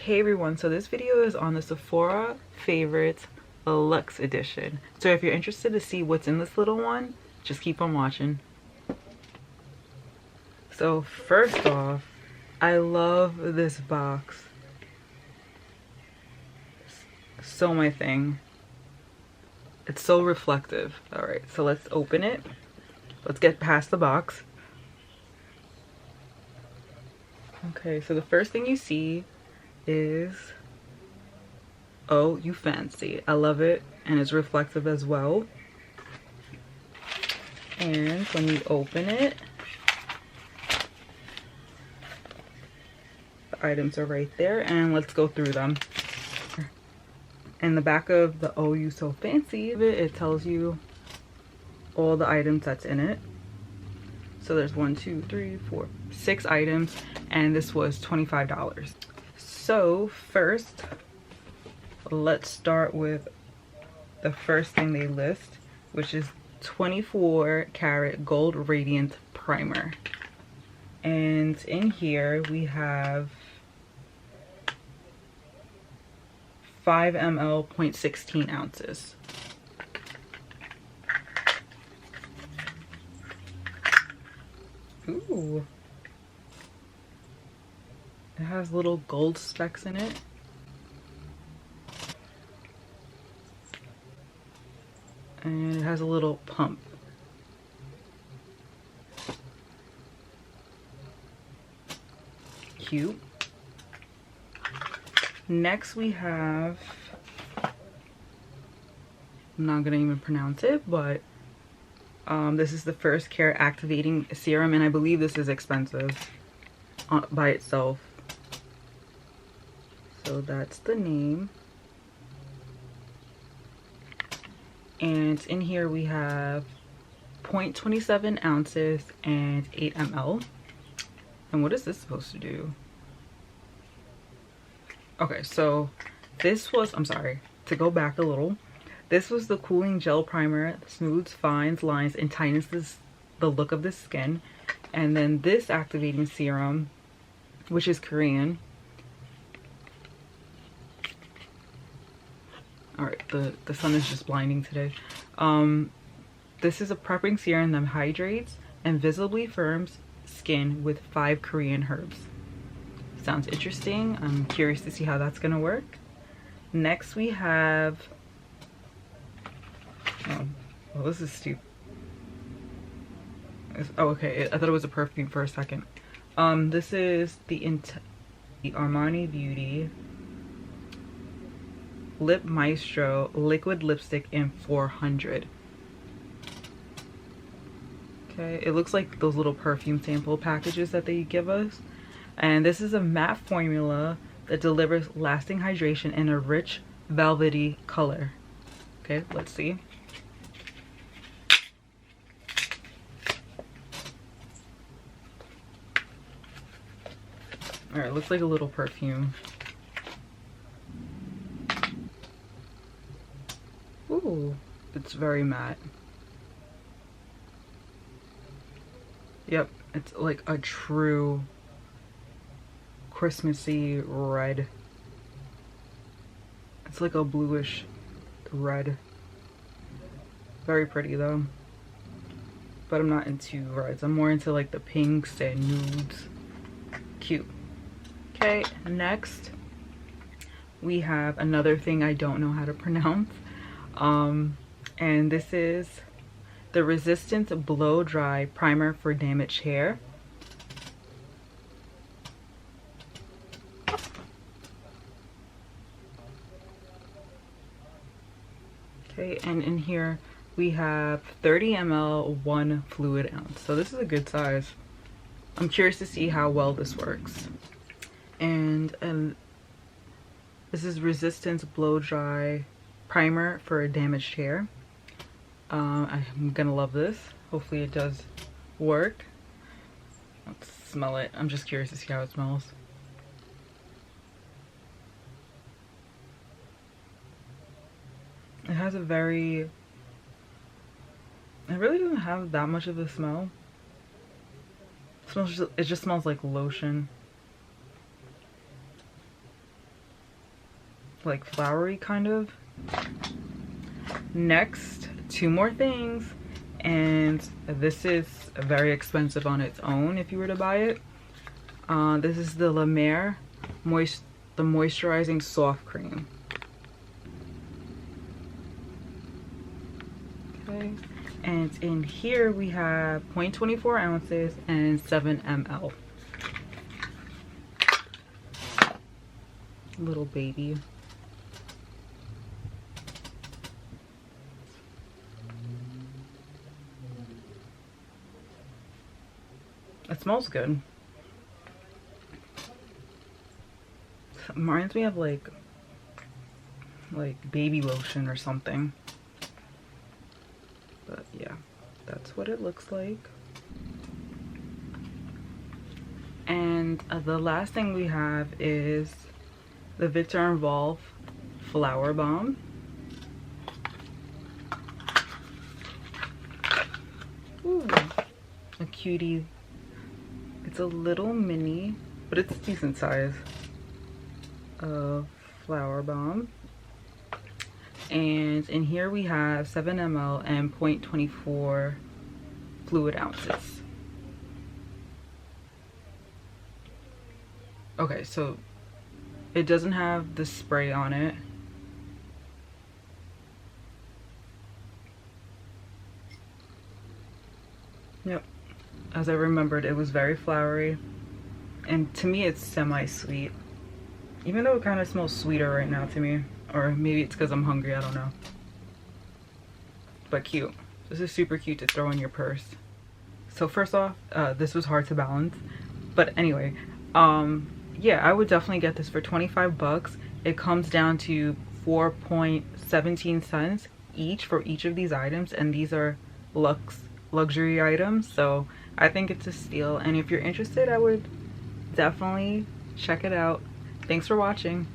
Hey everyone, so this video is on the Sephora Favorites Luxe Edition. So if you're interested to see what's in this little one, just keep on watching. So first off, I love this box. So my thing. It's so reflective. Alright, so let's open it. Let's get past the box. Okay, so the first thing you see is, oh, you fancy. I love it, and it's reflective as well. And when you open it, the items are right there, and let's go through them. In the back of the Oh You So Fancy, it tells you all the items that's in it. So there's 1, 2, 3, 4, 6 items, and this was $25. So first, let's start with the first thing they list, which is 24 karat gold radiant primer. And in here we have 5 ml, 0.16 ounces. Ooh. It has little gold specks in it. And it has a little pump. Cute. Next we have, I'm not gonna even pronounce it, but this is the first Karat activating serum, and I believe this is expensive by itself. So that's the name. And in here we have 0.27 ounces and 8 ml. And what is this supposed to do? Okay, so this was, I'm sorry, to go back a little. This was the cooling gel primer, smooths, fines, lines, and tightens the look of the skin. And then this activating serum, which is Korean. Alright, the sun is just blinding today. This is a prepping serum that hydrates and visibly firms skin with 5 Korean herbs. Sounds interesting. I'm curious to see how that's gonna work. Next we have, oh, well, this is stupid. Oh, okay, I thought it was a perfume for a second. This is the Armani Beauty Lip Maestro liquid lipstick in 400. Okay, it looks like those little perfume sample packages that they give us. And this is a matte formula that delivers lasting hydration in a rich velvety color. Okay, let's see. All right, looks like a little perfume. Ooh, it's very matte. Yep, it's like a true Christmassy red. It's like a bluish red. Very pretty though. But I'm not into reds. I'm more into like the pinks and nudes. Cute. Okay, next we have another thing I don't know how to pronounce. And this is the Resistance Blow Dry Primer for Damaged Hair. Okay, and in here we have 30 ml, 1 fluid ounce. So this is a good size. I'm curious to see how well this works. And this is Resistance Blow Dry Primer for damaged hair. I'm gonna love this. Hopefully it does work. Let's smell it. I'm just curious to see how it smells. It has a very, it really doesn't have that much of a smell. It just smells like lotion. like flowery kind of. Next, two more things, and this is very expensive on its own if you were to buy it. This is the La Mer the Moisturizing Soft Cream. Okay, and in here we have 0.24 ounces and 7 ml. Little baby. It smells good. It reminds me of like baby lotion or something. But yeah, that's what it looks like. And the last thing we have is the Viktor&Rolf Flowerbomb. Ooh, a cutie. It's a little mini, but it's a decent size of flower bomb. And in here we have 7 ml and 0.24 fluid ounces. Okay, so it doesn't have the spray on it. Yep. As I remembered, it was very flowery, and to me it's semi-sweet, even though it kind of smells sweeter right now to me, or maybe it's because I'm hungry, I don't know. But cute. This is super cute to throw in your purse. So first off, this was hard to balance, but anyway, yeah, I would definitely get this for 25 bucks. It comes down to 4.17 cents each for each of these items, and these are luxury items, so I think it's a steal. And if you're interested, I would definitely check it out. Thanks for watching.